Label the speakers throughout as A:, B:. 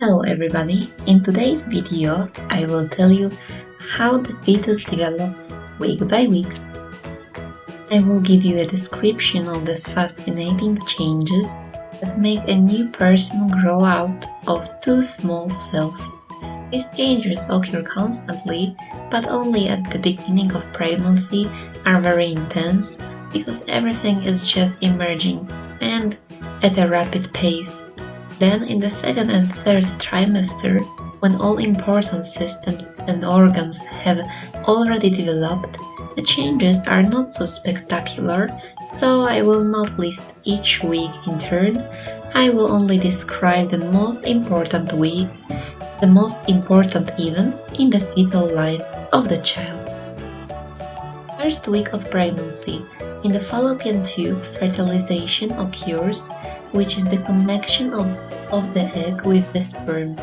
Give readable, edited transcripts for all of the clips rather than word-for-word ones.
A: Hello everybody, in today's video I will tell you how the fetus develops week by week. I will give you a description of the fascinating changes that make a new person grow out of two small cells. These changes occur constantly, but only at the beginning of pregnancy are very intense because everything is just emerging and at a rapid pace. Then, in the second and third trimester, when all important systems and organs have already developed, the changes are not so spectacular, so I will not list each week in turn. I will only describe the most important week, the most important events in the fetal life of the child. First week of pregnancy. In the fallopian tube, fertilization occurs, which is the connection of the egg with the sperm.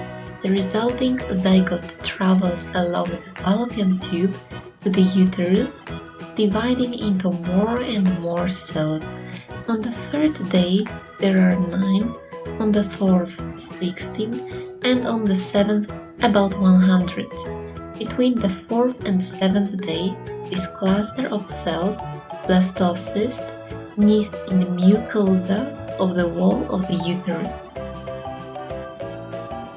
A: The resulting zygote travels along the fallopian tube to the uterus, dividing into more and more cells. On the third day, there are 9, on the fourth, 16, and on the seventh, about 100. Between the fourth and seventh day, this cluster of cells, blastocysts, nest in the mucosa of the wall of the uterus.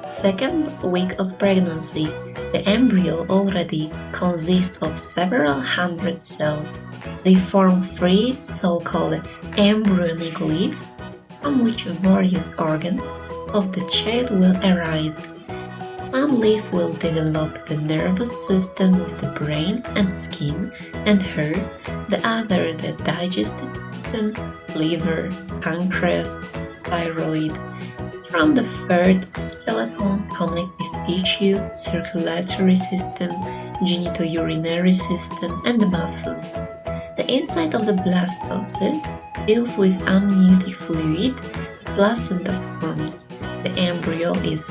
A: Second week of pregnancy. The embryo already consists of several hundred cells. They form 3 so-called embryonic leaves, from which various organs of the child will arise. One leaf will develop the nervous system with the brain and skin and hair, the other the digestive system, liver, pancreas, thyroid. From the third, skeleton, connective tissue, circulatory system, genitourinary system, and the muscles. The inside of the blastocyst fills with amniotic fluid, the placenta forms. The embryo is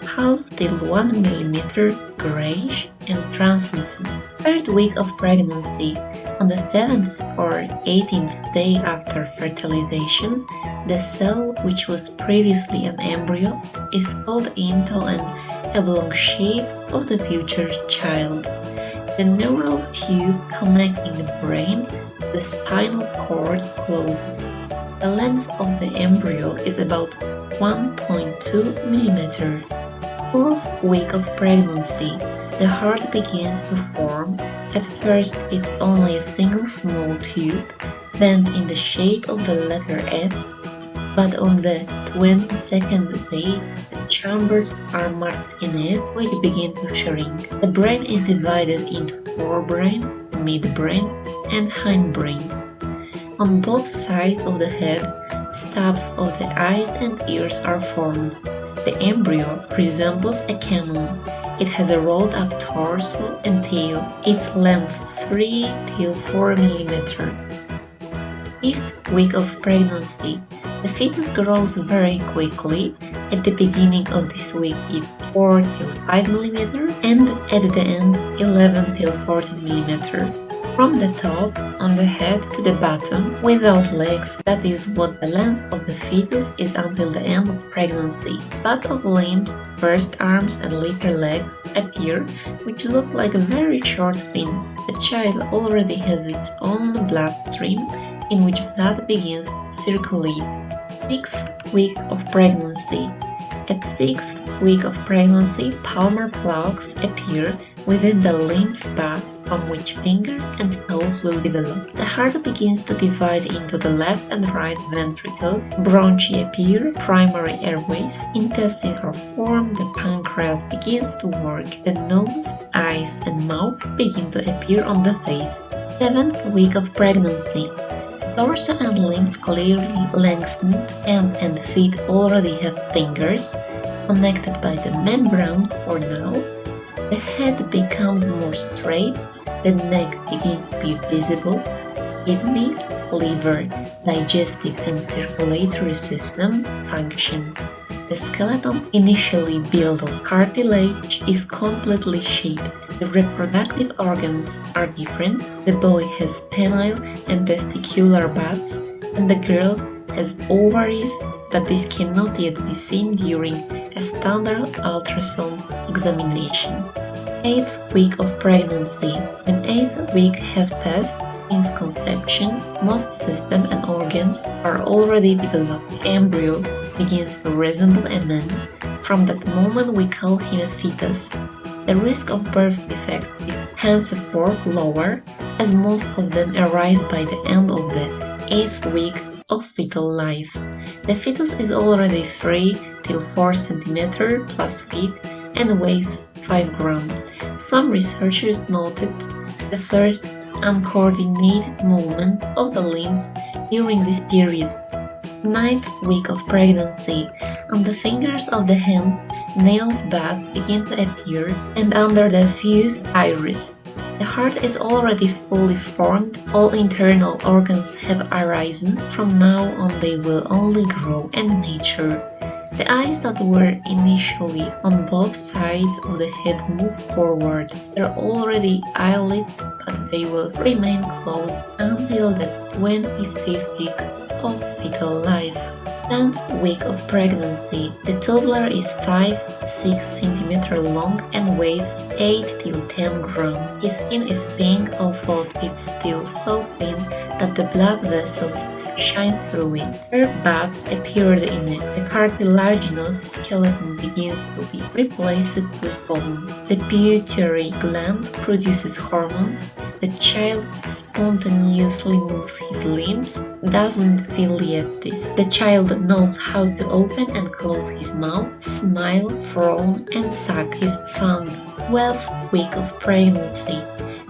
A: half till 1 mm grayish and translucent. Third week of pregnancy. On the 7th or 18th day after fertilization, the cell, which was previously an embryo, is folded into an oblong shape of the future child. The neural tube connecting the brain to the spinal cord closes. The length of the embryo is about 1.2 mm. Fourth week of pregnancy. The heart begins to form. At first it's only a single small tube, bent in the shape of the letter S, but on the 22nd day the chambers are marked in it, which begin to shrink. The brain is divided into forebrain, midbrain, and hindbrain. On both sides of the head, stubs of the eyes and ears are formed. The embryo resembles a cannon. It has a rolled up torso and tail, its length 3 till 4 mm. Fifth week of pregnancy. The fetus grows very quickly. At the beginning of this week it's 4 till 5 mm and at the end 11 till 14 mm. From the top on the head to the bottom, without legs, that is what the length of the fetus is until the end of pregnancy. But of limbs, first arms and later legs appear, which look like very short fins. The child already has its own bloodstream, in which blood begins to circulate. Sixth week of pregnancy. At 6th week of pregnancy, palmar plaques appear within the lymph spots from which fingers and toes will develop. The heart begins to divide into the left and right ventricles, bronchi appear, primary airways, intestines are formed, the pancreas begins to work, the nose, eyes, and mouth begin to appear on the face. 7th week of pregnancy. Torso and limbs clearly lengthened, hands and feet already have fingers, connected by the membrane for now. The head becomes more straight, the neck begins to be visible, kidneys, liver, digestive and circulatory system function. The skeleton, initially built of cartilage, is completely shaped. The reproductive organs are different. The boy has penile and testicular buds, and the girl has ovaries, but this cannot yet be seen during a standard ultrasound examination. 8th week of pregnancy. When 8th week have passed since conception, most system and organs are already developed. The embryo begins to resemble a man. From that moment we call him a fetus. The risk of birth defects is henceforth lower, as most of them arise by the end of the 8th week of fetal life. The fetus is already 3 till 4 cm plus feet and weighs 5 grams. Some researchers noted the first uncoordinated movements of the limbs during this period. 9th week of pregnancy. On the fingers of the hands, nails buds begin to appear, and under the fused iris. The heart is already fully formed, all internal organs have arisen, from now on they will only grow and mature. The eyes that were initially on both sides of the head move forward. There are already eyelids, but they will remain closed until the 25th week of fetal life. 10th week of pregnancy. The toddler is 5-6 cm long and weighs 8 till 10 grams. His skin is pink, although it's still so thin that the blood vessels shine through it. Hair buds appeared in it. The cartilaginous skeleton begins to be replaced with bone. The pituitary gland produces hormones. The child spontaneously moves his limbs, doesn't feel yet this. The child knows how to open and close his mouth, smile, frown, and suck his thumb. 12th week of pregnancy.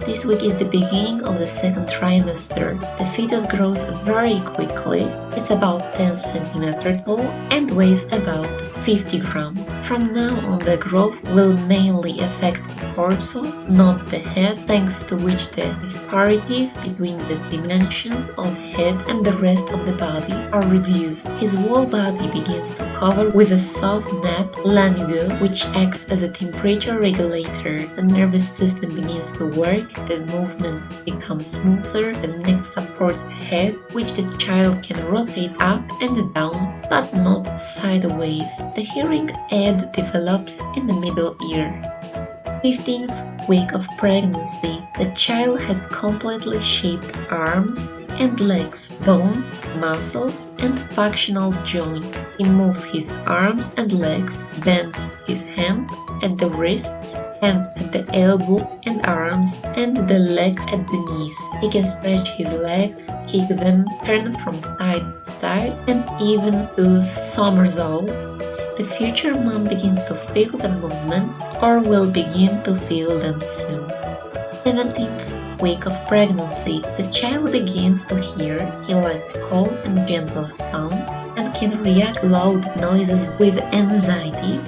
A: This week is the beginning of the second trimester. The fetus grows very quickly. It's about 10 cm tall and weighs about 50 grams. From now on, the growth will mainly affect the torso, not the head, thanks to which the disparities between the dimensions of head and the rest of the body are reduced. His whole body begins to cover with a soft net, lanugo, which acts as a temperature regulator. The nervous system begins to work, the movements become smoother, the neck supports the head, which the child can rotate up and down, but not sideways. The hearing aid develops in the middle ear. 15th week of pregnancy. The child has completely shaped arms and legs, bones, muscles, and functional joints. He moves his arms and legs, bends his hands at the wrists, hands at the elbows and arms, and the legs at the knees. He can stretch his legs, kick them, turn from side to side, and even do somersaults. The future mom begins to feel the movements or will begin to feel them soon. 17th week of pregnancy. The child begins to hear. He likes calm and gentle sounds and can react loud noises with anxiety.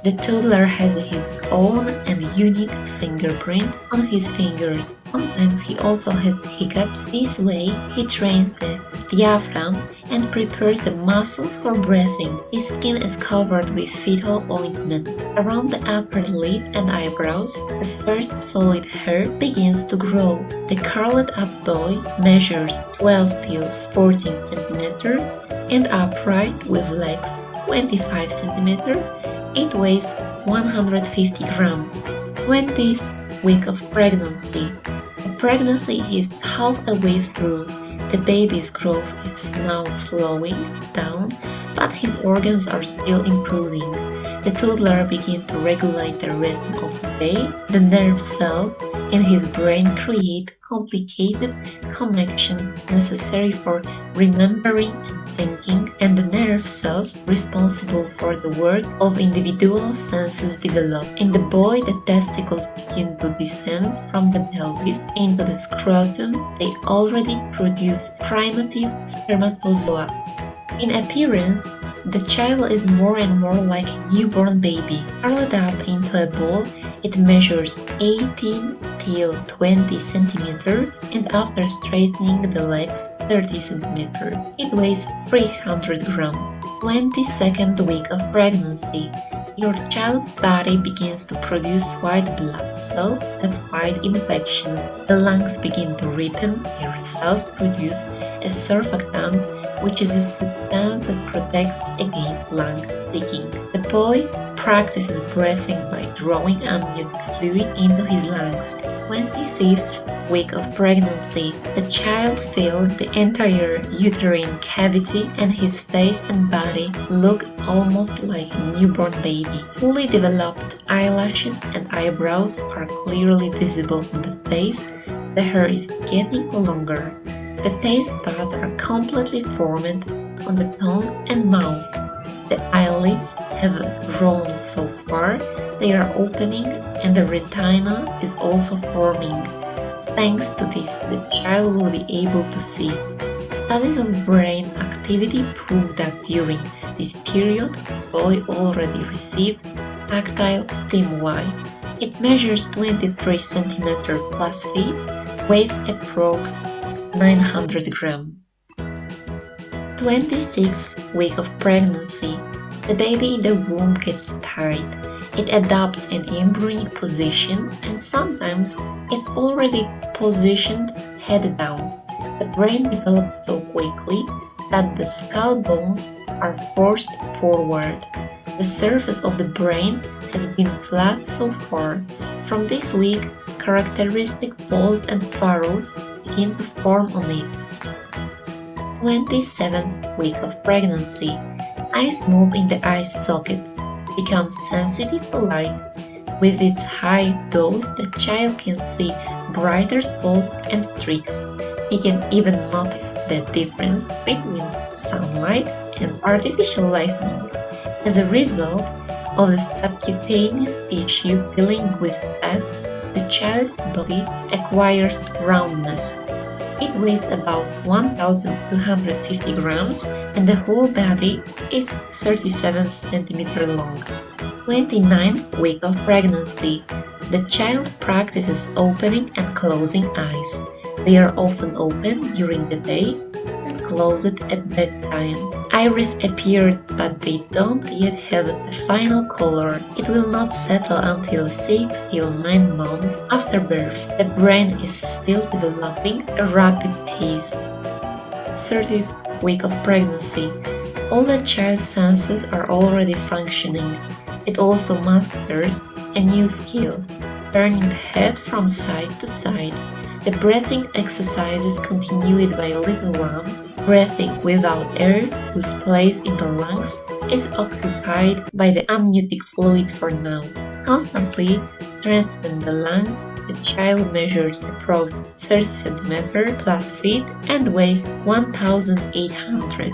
A: The toddler has his own and unique fingerprints on his fingers. Sometimes he also has hiccups. This way, he trains the diaphragm and prepares the muscles for breathing. His skin is covered with fetal ointment. Around the upper lip and eyebrows, the first solid hair begins to grow. The curled-up boy measures 12 till 14 cm and upright with legs 25 cm. It weighs 150 grams. 20th week of pregnancy. The pregnancy is half a way through. The baby's growth is now slowing down, but his organs are still improving. The toddler begins to regulate the rhythm of the day. The nerve cells in his brain create complicated connections necessary for remembering and thinking, and the nerve cells responsible for the work of individual senses develop. In the boy, the testicles begin to descend from the pelvis into the scrotum. They already produce primitive spermatozoa. In appearance, the child is more and more like a newborn baby. Curled up into a ball, it measures 18 till 20 cm and after straightening the legs 30 cm. It weighs 300 grams. 22nd week of pregnancy. Your child's body begins to produce white blood cells that fight infections. The lungs begin to ripen. Your cells produce a surfactant which is a substance that protects against lung sticking. The boy practices breathing by drawing amniotic fluid into his lungs. 25th week of pregnancy, the child feels the entire uterine cavity and his face and body look almost like a newborn baby. Fully developed eyelashes and eyebrows are clearly visible on the face. The hair is getting longer. The taste buds are completely formed on the tongue and mouth. The eyelids have grown so far, they are opening and the retina is also forming. Thanks to this, the child will be able to see. Studies of brain activity prove that during this period, the boy already receives tactile stimuli. It measures 23 cm plus feet, weighs approx 900 grams. 26th week of pregnancy, the baby in the womb gets tight. It adopts an embryonic position and sometimes it's already positioned head down. The brain develops so quickly that the skull bones are forced forward. The surface of the brain has been flat so far. From this week, characteristic folds and furrows begin to form on it. 27th week of pregnancy, eyes move in the eye sockets, become sensitive to light. With its high dose, the child can see brighter spots and streaks. He can even notice the difference between sunlight and artificial lighting. As a result of the subcutaneous tissue filling with fat, the child's body acquires roundness. It weighs about 1,250 grams and the whole body is 37 cm long. 29th week of pregnancy. The child practices opening and closing eyes. They are often open during the day and closed at bedtime. Iris appeared, but they don't yet have the final color. It will not settle until 6 till 9 months after birth. The brain is still developing at a rapid pace. 30th week of pregnancy. All the child's senses are already functioning. It also masters a new skill, turning the head from side to side. The breathing exercises continued by little one. Breathing without air, whose place in the lungs is occupied by the amniotic fluid for now. Constantly strengthen the lungs. The child measures approx 30 cm plus feet and weighs 1,800.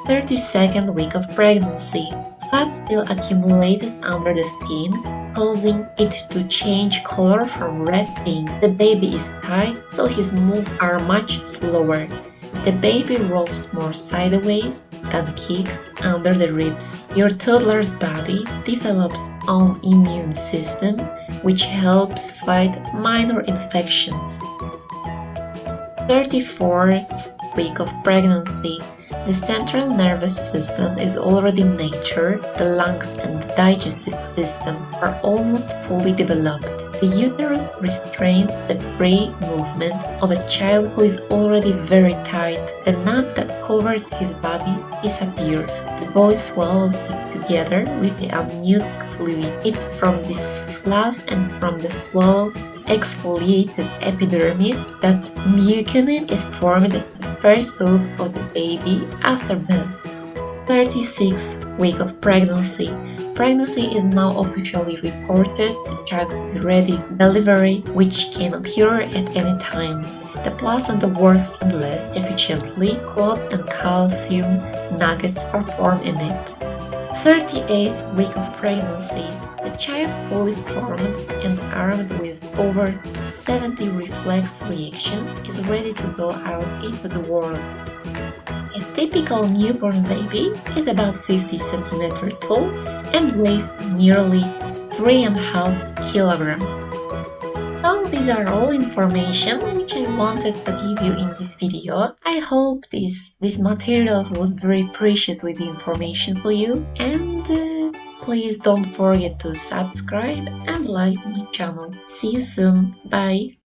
A: 32nd week of pregnancy. Fat still accumulates under the skin, causing it to change color from red to pink. The baby is tight, so his moves are much slower. The baby rolls more sideways than kicks under the ribs. Your toddler's body develops own immune system, which helps fight minor infections. 34th week of pregnancy. The central nervous system is already matured, the lungs and the digestive system are almost fully developed. The uterus restrains the free movement of a child who is already very tight. The knot that covered his body disappears. The boy swallows it together with the amniotic fluid. It's from this fluff and from the swallowed exfoliated epidermis that mucinin is formed at the first hope of the baby after birth. 36th week of pregnancy. Pregnancy is now officially reported. The child is ready for delivery, which can occur at any time. The placenta works less efficiently. Clots and calcium nuggets are formed in it. 38th week of pregnancy. The child fully formed and armed with over 70 reflex reactions is ready to go out into the world. A typical newborn baby is about 50 cm tall and weighs nearly 3.5 kilograms. So these are all information which I wanted to give you in this video. I hope this materials was very precious with the information for you, and please don't forget to subscribe and like my channel. See you soon. Bye.